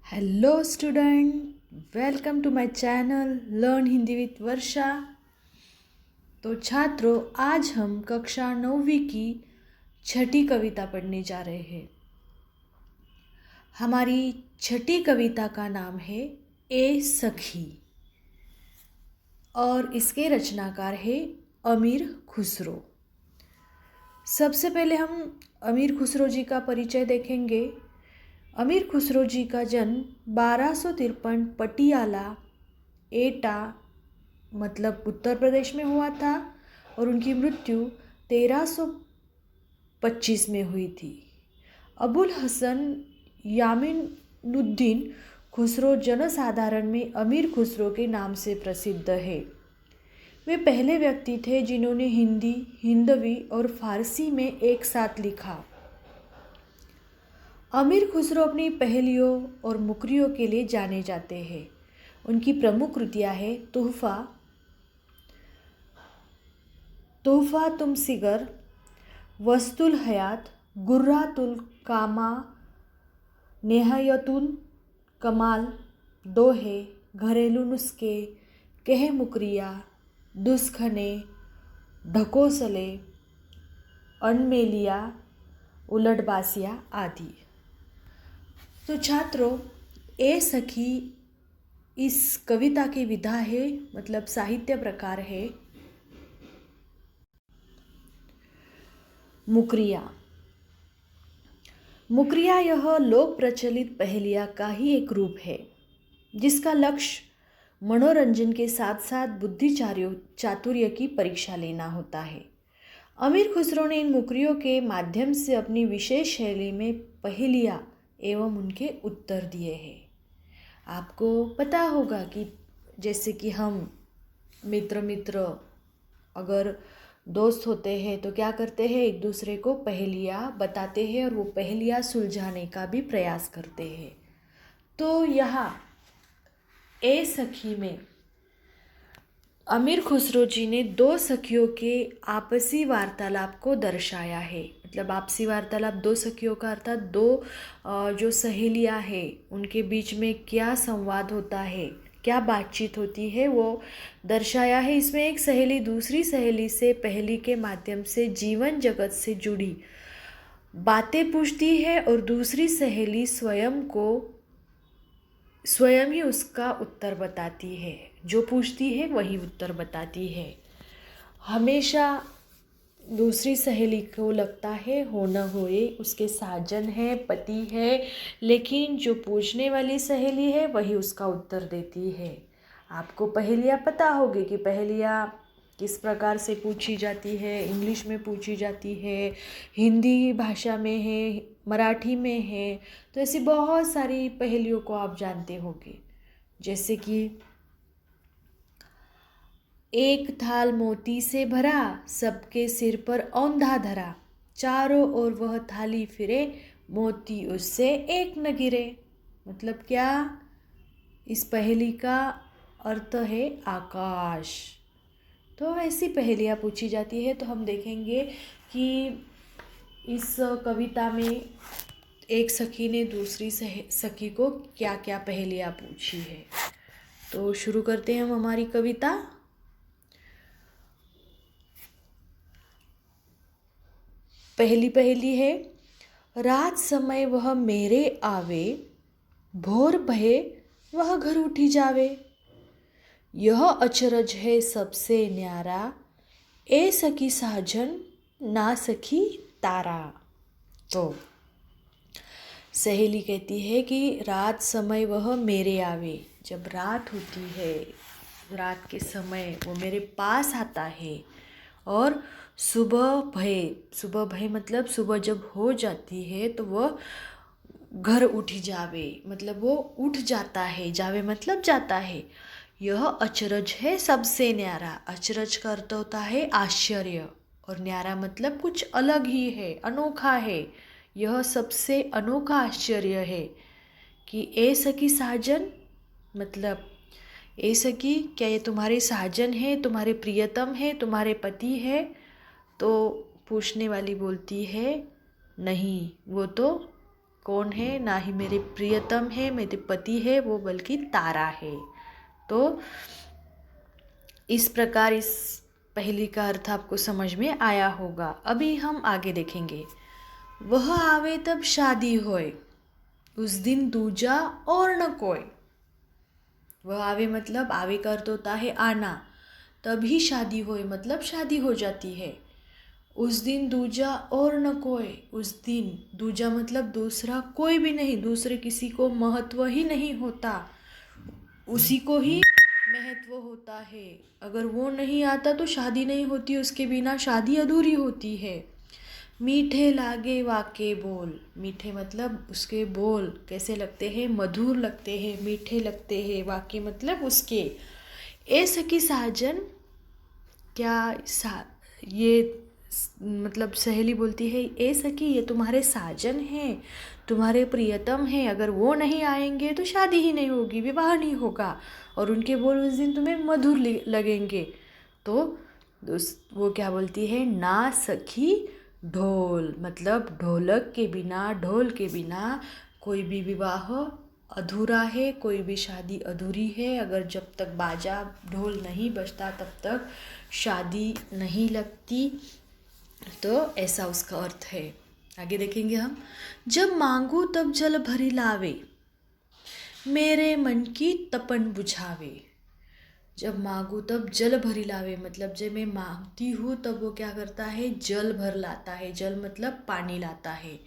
Hello student, welcome to my channel learn Hindi with Varsha. तो छात्रों, आज हम कक्षा 9वीं की छठी कविता पढ़ने जा रहे हैं। हमारी छठी कविता का नाम है ए सखी और इसके रचनाकार है अमीर खुसरो। सबसे पहले हम अमीर खुसरो जी का परिचय देखेंगे। अमीर खुसरो जी का जन्म 1253 पटियाला एटा मतलब उत्तर प्रदेश में हुआ था और उनकी मृत्यु 1325 में हुई थी। अबुल हसन यामीनुद्दीन खुसरो जनसाधारण में अमीर खुसरो के नाम से प्रसिद्ध है। वे पहले व्यक्ति थे जिन्होंने हिंदी, हिंदवी और फारसी में एक साथ लिखा। अमीर खुसरो अपनी पहेलियों और मुकरियों के लिए जाने जाते हैं। उनकी प्रमुख कृतियाँ हैं तोहफा, तुम सिगर, वस्तुल हयात, गुर्रातुल कामा, नेहायतुल कमाल, दोहे, घरेलू नुस्खे, कह मुकरिया, दुस्खने, ढकोसले, अनमेलिया, उलटबासिया आदि। तो छात्रों, ए सखी इस कविता की विधा है, मतलब साहित्य प्रकार है। मुकरिया। मुकरिया यह लोक प्रचलित पहेलिया का ही एक रूप है जिसका लक्ष्य मनोरंजन के साथ साथ बुद्धि चातुर्य की परीक्षा लेना होता है। अमीर खुसरो ने इन मुकरियों के माध्यम से अपनी विशेष शैली में पहेलियाँ एवं उनके उत्तर दिए हैं। आपको पता होगा कि जैसे कि हम मित्र अगर दोस्त होते हैं तो क्या करते हैं, एक दूसरे को पहेलियाँ बताते हैं और वो पहेलियाँ सुलझाने का भी प्रयास करते हैं। तो यहाँ ए सखी में अमीर खुसरो जी ने दो सखियों के आपसी वार्तालाप को दर्शाया है। मतलब आपसी वार्तालाप दो सखियों का अर्थात दो जो सहेलियां हैं उनके बीच में क्या संवाद होता है, क्या बातचीत होती है, वो दर्शाया है। इसमें एक सहेली दूसरी सहेली से पहेली के माध्यम से जीवन जगत से जुड़ी बातें पूछती है और दूसरी सहेली स्वयं ही उसका उत्तर बताती है। जो पूछती है वही उत्तर बताती है। हमेशा दूसरी सहेली को लगता है हो न होए उसके साजन है, पति है, लेकिन जो पूछने वाली सहेली है वही उसका उत्तर देती है। आपको पहेलियाँ पता होगी कि पहेलियाँ किस प्रकार से पूछी जाती है। इंग्लिश में पूछी जाती है, हिंदी भाषा में है, मराठी में है। तो ऐसी बहुत सारी पहेलियों को आप जानते होंगे। जैसे कि एक थाल मोती से भरा, सबके सिर पर औंधा धरा, चारों ओर वह थाली फिरे, मोती उससे एक न गिरे। मतलब क्या? इस पहेली का अर्थ है आकाश। तो ऐसी पहेलियाँ पूछी जाती है। तो हम देखेंगे कि इस कविता में एक सखी ने दूसरी सखी को क्या क्या पहेलियाँ पूछी है। तो शुरू करते हैं हम हमारी कविता। पहली पहेली है, रात समय वह मेरे आवे, भोर भये वह घर उठी जावे, यह अचरज है सबसे न्यारा, ए सखी साजन ना सखी तारा। तो सहेली कहती है कि रात समय वह मेरे आवे, जब रात होती है, रात के समय वो मेरे पास आता है। और सुबह भय मतलब सुबह जब हो जाती है तो वह घर उठ जावे, मतलब वो उठ जाता है, जावे मतलब जाता है। यह अचरज है सबसे न्यारा। अचरज का अर्थ होता है आश्चर्य और न्यारा मतलब कुछ अलग ही है, अनोखा है। यह सबसे अनोखा आश्चर्य है कि ए सखी साजन, मतलब ए सखी क्या ये तुम्हारे साजन है, तुम्हारे प्रियतम है, तुम्हारे पति है? तो पूछने वाली बोलती है नहीं, वो तो कौन है, ना ही मेरे प्रियतम है, मेरे पति है, वो बल्कि तारा है। तो इस प्रकार इस पहेली का अर्थ आपको समझ में आया होगा। अभी हम आगे देखेंगे। वह आवे तब शादी होए, उस दिन दूजा और न कोई। वह आवे मतलब आवे का अर्थ होता है आना, तभी शादी होए मतलब शादी हो जाती है। उस दिन दूजा और न कोई, उस दिन दूजा मतलब दूसरा कोई भी नहीं, दूसरे किसी को महत्व ही नहीं होता, उसी को ही महत्व होता है। अगर वो नहीं आता तो शादी नहीं होती, उसके बिना शादी अधूरी होती है। मीठे लागे वाके बोल, मीठे मतलब उसके बोल कैसे लगते हैं, मधुर लगते हैं, मीठे लगते हैं। वाके मतलब उसके। ए सखी साजन, क्या ये मतलब सहेली बोलती है, ए सखी ये तुम्हारे साजन हैं, तुम्हारे प्रियतम हैं, अगर वो नहीं आएंगे तो शादी ही नहीं होगी, विवाह नहीं होगा, और उनके बोल उस दिन तुम्हें मधुर लगेंगे। तो वो क्या बोलती है, ना सखी ढोल, मतलब ढोलक के बिना, ढोल के बिना कोई भी विवाह अधूरा है, कोई भी शादी अधूरी है। अगर जब तक बाजा ढोल नहीं बजता तब तक शादी नहीं लगती। तो ऐसा उसका अर्थ है। आगे देखेंगे हम। जब मांगू तब जल भरी लावे, मेरे मन की तपन बुझावे। जब मांगू तब जल भरी लावे मतलब जब मैं मांगती हूँ तब वो क्या करता है, जल भर लाता है। जल मतलब पानी लाता है।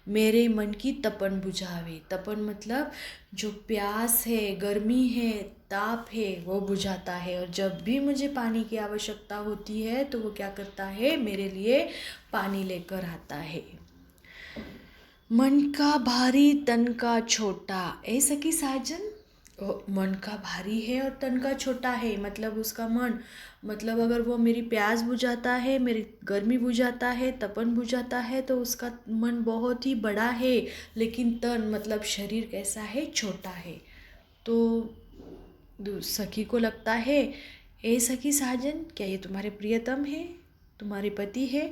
मेरे मन की तपन बुझावे, तपन मतलब जो प्यास है, गर्मी है, ताप है, वो बुझाता है। और जब भी मुझे पानी की आवश्यकता होती है तो वो क्या करता है, मेरे लिए पानी लेकर आता है। मन का भारी तन का छोटा, ए सखी साजन, मन का भारी है और तन का छोटा है, मतलब उसका मन, मतलब अगर वो मेरी प्यास बुझाता है, मेरी गर्मी बुझाता है, तपन बुझाता है, तो उसका मन बहुत ही बड़ा है, लेकिन तन मतलब शरीर कैसा है, छोटा है। तो सखी को लगता है, ए सखी साजन, क्या ये तुम्हारे प्रियतम है, तुम्हारे पति है।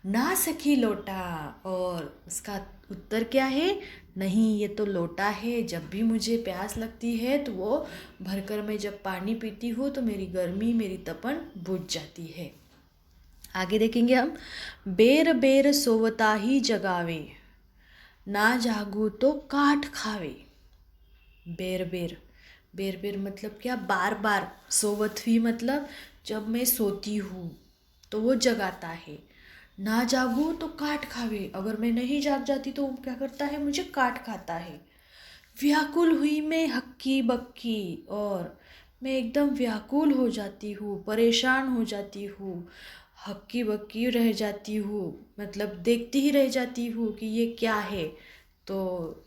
ना सखी लोटा, और उसका उत्तर क्या है, नहीं ये तो लोटा है। जब भी मुझे प्यास लगती है तो वो भरकर मैं जब पानी पीती हूँ तो मेरी गर्मी, मेरी तपन बुझ जाती है। आगे देखेंगे हम। बेर बेर सोवता ही जगावे, ना जागू तो काट खावे। बेर बेर, बेर बेर मतलब क्या, बार बार। सोवत हुई मतलब जब मैं सोती हूँ तो वो जगाता है। ना जागू तो काट खावे, अगर मैं नहीं जाग जाती तो वो क्या करता है, मुझे काट खाता है। व्याकुल हुई मैं हक्की बक्की, और मैं एकदम व्याकुल हो जाती हूँ, परेशान हो जाती हूँ, हक्की बक्की रह जाती हूँ, मतलब देखती ही रह जाती हूँ कि ये क्या है। तो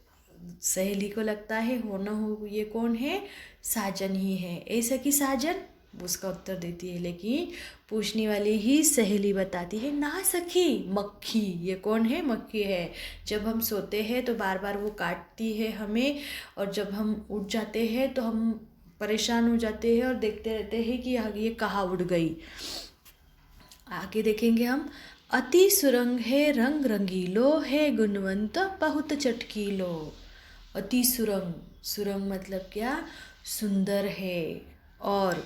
सहेली को लगता है, हो न हो ये कौन है, साजन ही है। ऐसा कि साजन, उसका उत्तर देती है, लेकिन पूछने वाली ही सहेली बताती है, ना सखी मक्खी। ये कौन है, मक्खी है। जब हम सोते हैं तो बार बार वो काटती है हमें, और जब हम उठ जाते हैं तो हम परेशान हो जाते हैं और देखते रहते हैं कि ये कहाँ उड़ गई। आगे देखेंगे हम। अति सुरंग है रंग रंगीलो, है गुणवंत बहुत चटकीलो। अति सुरंग, सुरंग मतलब क्या, सुंदर है। और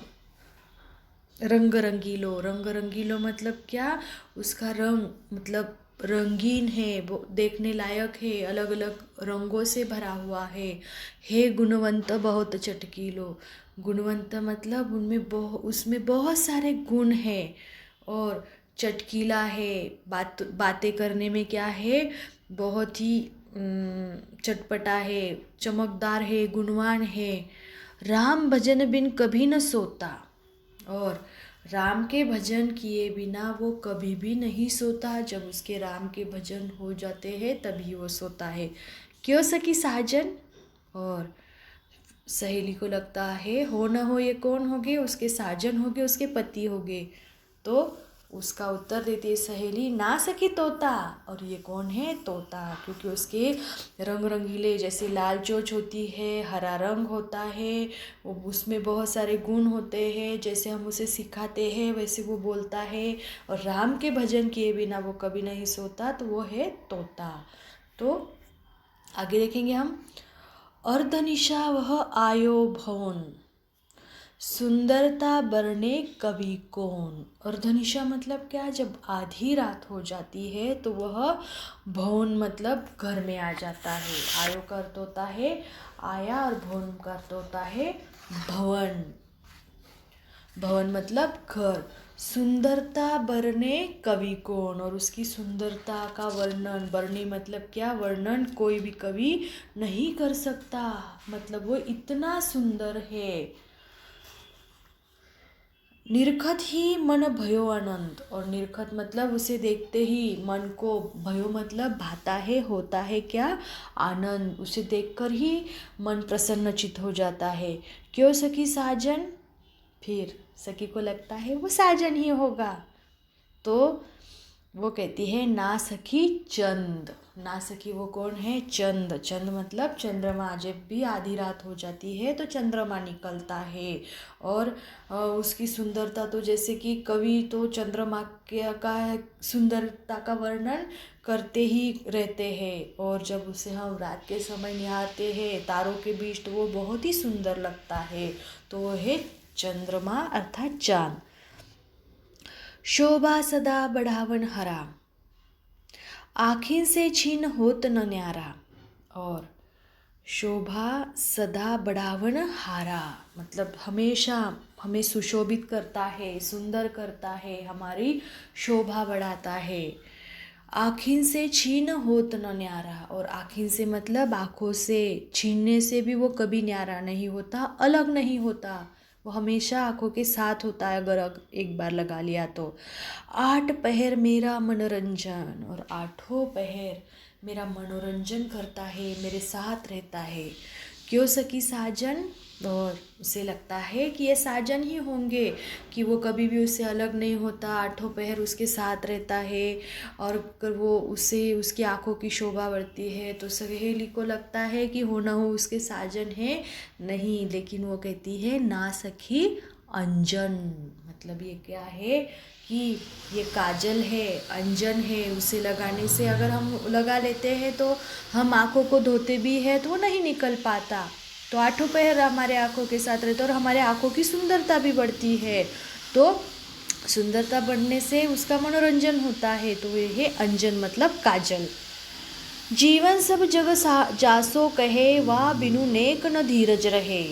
रंग रंगीलो, रंग रंगीलो मतलब क्या, उसका रंग मतलब रंगीन है, वो देखने लायक है, अलग अलग रंगों से भरा हुआ है। हे गुणवंत बहुत चटकीलो, गुणवंत मतलब उसमें बहुत सारे गुण हैं। और चटकीला है, बातें करने में क्या है, बहुत ही चटपटा है, चमकदार है, गुणवान है। राम भजन बिन कभी न सोता, और राम के भजन किए बिना वो कभी भी नहीं सोता। जब उसके राम के भजन हो जाते हैं तभी वो सोता है। क्यों सखी साजन, और सहेली को लगता है, हो न हो ये कौन होगे, उसके साजन होगे, उसके पति होगे। तो उसका उत्तर देती है सहेली, ना सखी तोता, और ये कौन है, तोता, क्योंकि उसके रंग रंगीले, जैसे लाल चोंच होती है, हरा रंग होता है, वो उसमें बहुत सारे गुण होते हैं, जैसे हम उसे सिखाते हैं वैसे वो बोलता है, और राम के भजन किए बिना वो कभी नहीं सोता, तो वो है तोता। तो आगे देखेंगे हम। अर्धनिशा वह आयो भवन, सुंदरता बरने कवि कौन। अर्धनिशा मतलब क्या, जब आधी रात हो जाती है तो वह भवन मतलब घर में आ जाता है। आयो का अर्थ होता है आया और भवन का अर्थ होता है भवन। भवन मतलब घर। सुंदरता बरने कवि कौन, और उसकी सुंदरता का वर्णन, बरने मतलब क्या, वर्णन कोई भी कवि नहीं कर सकता, मतलब वो इतना सुंदर है। निरखत ही मन भयो आनंद, और निरखत मतलब उसे देखते ही मन को, भयो मतलब भाता है, होता है क्या, आनंद। उसे देखकर ही मन प्रसन्नचित हो जाता है। क्यों सखी साजन, फिर सखी को लगता है वो साजन ही होगा, तो वो कहती है ना सखी चंद। ना सखी वो कौन है, चंद। चंद मतलब चंद्रमा। जब भी आधी रात हो जाती है तो चंद्रमा निकलता है, और उसकी सुंदरता तो जैसे कि कवि तो चंद्रमा का सुंदरता का वर्णन करते ही रहते हैं, और जब उसे हम रात के समय निहारते हैं तारों के बीच तो वो बहुत ही सुंदर लगता है। तो वो है चंद्रमा अर्थात चांद। शोभा सदा बढ़ावन हरा, आँखिन से छीन होत न न्यारा। और शोभा सदा बढ़ावन हारा मतलब हमेशा हमें सुशोभित करता है, सुंदर करता है, हमारी शोभा बढ़ाता है। आँखिन से छीन होत न न्यारा, और आँखिन से मतलब आँखों से, छीनने से भी वो कभी न्यारा नहीं होता, अलग नहीं होता, वो हमेशा आँखों के साथ होता है अगर एक बार लगा लिया तो। आठ पहर मेरा मनोरंजन, और आठों पहर मेरा मनोरंजन करता है, मेरे साथ रहता है। क्यों सखी साजन, और उसे लगता है कि ये साजन ही होंगे, कि वो कभी भी उससे अलग नहीं होता, आठों पहर उसके साथ रहता है, और अगर वो उसे उसकी आंखों की शोभा बढ़ती है तो सहेली को लगता है कि हो ना हो उसके साजन है। नहीं, लेकिन वो कहती है ना सखी अंजन, मतलब ये क्या है कि ये काजल है, अंजन है, उसे लगाने से अगर हम लगा लेते हैं तो हम आँखों को धोते भी हैं तो वो नहीं निकल पाता, तो आठों पहर हमारे आँखों के साथ रहते और हमारे आँखों की सुंदरता भी बढ़ती है, तो सुंदरता बढ़ने से उसका मनोरंजन होता है, तो ये है अंजन मतलब काजल। जीवन सब जग जासो कहे, वा बिनु नेक न धीरज रहे।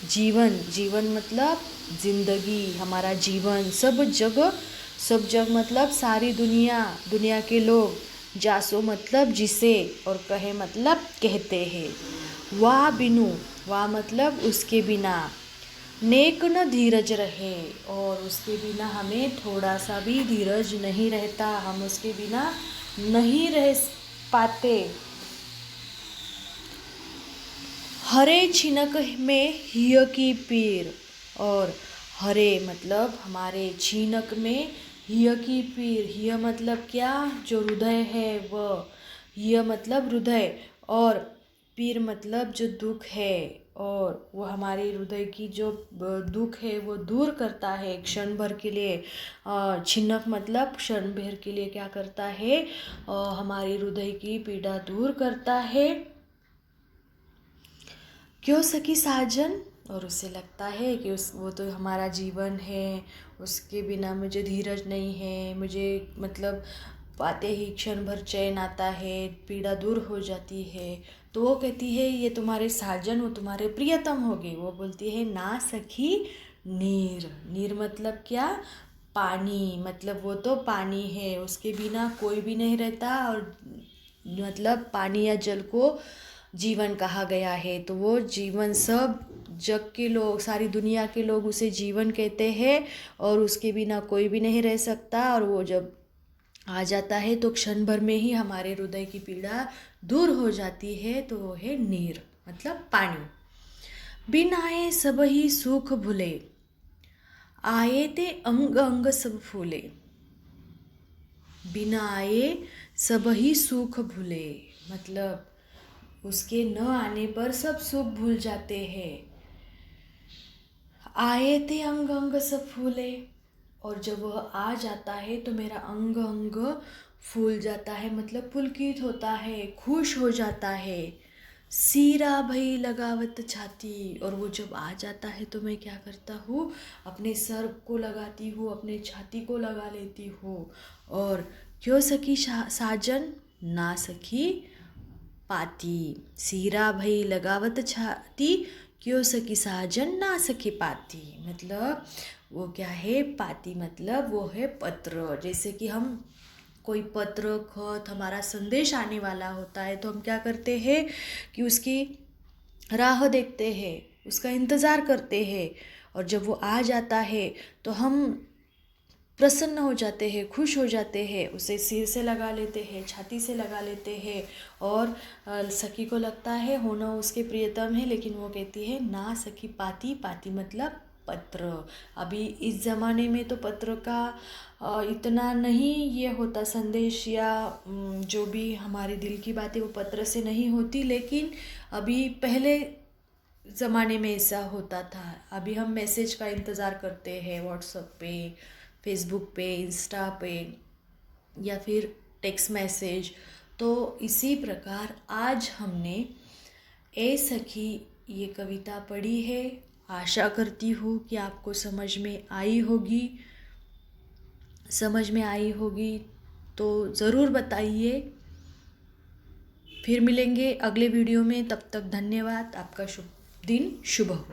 जीवन, जीवन मतलब जिंदगी, हमारा जीवन, सब जग मतलब सारी दुनिया, दुनिया के लोग, जासो मतलब जिसे, और कहे मतलब कहते हैं। वाह बिनु, वाह मतलब उसके बिना, नेक न धीरज रहे, और उसके बिना हमें थोड़ा सा भी धीरज नहीं रहता, हम उसके बिना नहीं रह पाते। हरे छिनक में हिय की पीर, और हरे मतलब हमारे छिनक में हिय की पीर, हिय मतलब क्या, जो हृदय है वह, हिय मतलब हृदय, और पीर मतलब जो दुख है, और वो हमारे हृदय की जो दुख है वो दूर करता है क्षण भर के लिए। छिनक मतलब क्षण भर के लिए क्या करता है, हमारी हृदय की पीड़ा दूर करता है। क्यों सखी साजन, और उसे लगता है कि वो तो हमारा जीवन है, उसके बिना मुझे धीरज नहीं है, मुझे मतलब पाते ही क्षण भर चैन आता है, पीड़ा दूर हो जाती है, तो वो कहती है ये तुम्हारे साजन, वो तुम्हारे प्रियतम होगे। वो बोलती है ना सखी नीर, नीर मतलब क्या, पानी, मतलब वो तो पानी है, उसके बिना कोई भी नहीं रहता, और मतलब पानी या जल को जीवन कहा गया है, तो वो जीवन, सब जग के लोग, सारी दुनिया के लोग उसे जीवन कहते हैं, और उसके बिना कोई भी नहीं रह सकता, और वो जब आ जाता है तो क्षण भर में ही हमारे हृदय की पीड़ा दूर हो जाती है, तो वो है नीर मतलब पानी। बिन आए सब ही सुख भूले, आए ते अंग अंग सब फूले। बिना आए सब ही सुख भूले, मतलब उसके न आने पर सब सुख भूल जाते हैं। आए थे अंग अंग सब फूले, और जब वह आ जाता है तो मेरा अंग अंग फूल जाता है मतलब पुलकित होता है, खुश हो जाता है। सीरा भई लगावत छाती, और वो जब आ जाता है तो मैं क्या करता हूँ, अपने सर को लगाती हूँ, अपने छाती को लगा लेती हूँ। और क्यों सखी साजन ना सखी पाती, सीरा भई लगावत छाती, क्यों सखी साजन ना सखी पाती। मतलब वो क्या है, पाती मतलब वो है पत्र। जैसे कि हम कोई पत्र खत हमारा संदेश आने वाला होता है तो हम क्या करते हैं कि उसकी राह देखते हैं, उसका इंतज़ार करते हैं। और जब वो आ जाता है तो हम प्रसन्न हो जाते हैं, खुश हो जाते हैं, उसे सिर से लगा लेते हैं, छाती से लगा लेते हैं। और सखी को लगता है होना उसके प्रियतम है, लेकिन वो कहती है ना सखी पाती, पाती मतलब पत्र। अभी इस ज़माने में तो पत्र का इतना नहीं ये होता, संदेश या जो भी हमारे दिल की बातें वो पत्र से नहीं होती, लेकिन अभी पहले ज़माने में ऐसा होता था। अभी हम मैसेज का इंतज़ार करते हैं व्हाट्सएप पे, फेसबुक पे, इंस्टा पे, या फिर टेक्स्ट मैसेज। तो इसी प्रकार आज हमने ए सखी ये कविता पढ़ी है। आशा करती हूँ कि आपको समझ में आई होगी। तो ज़रूर बताइए। फिर मिलेंगे अगले वीडियो में, तब तक धन्यवाद। आपका शुभ दिन शुभ हो।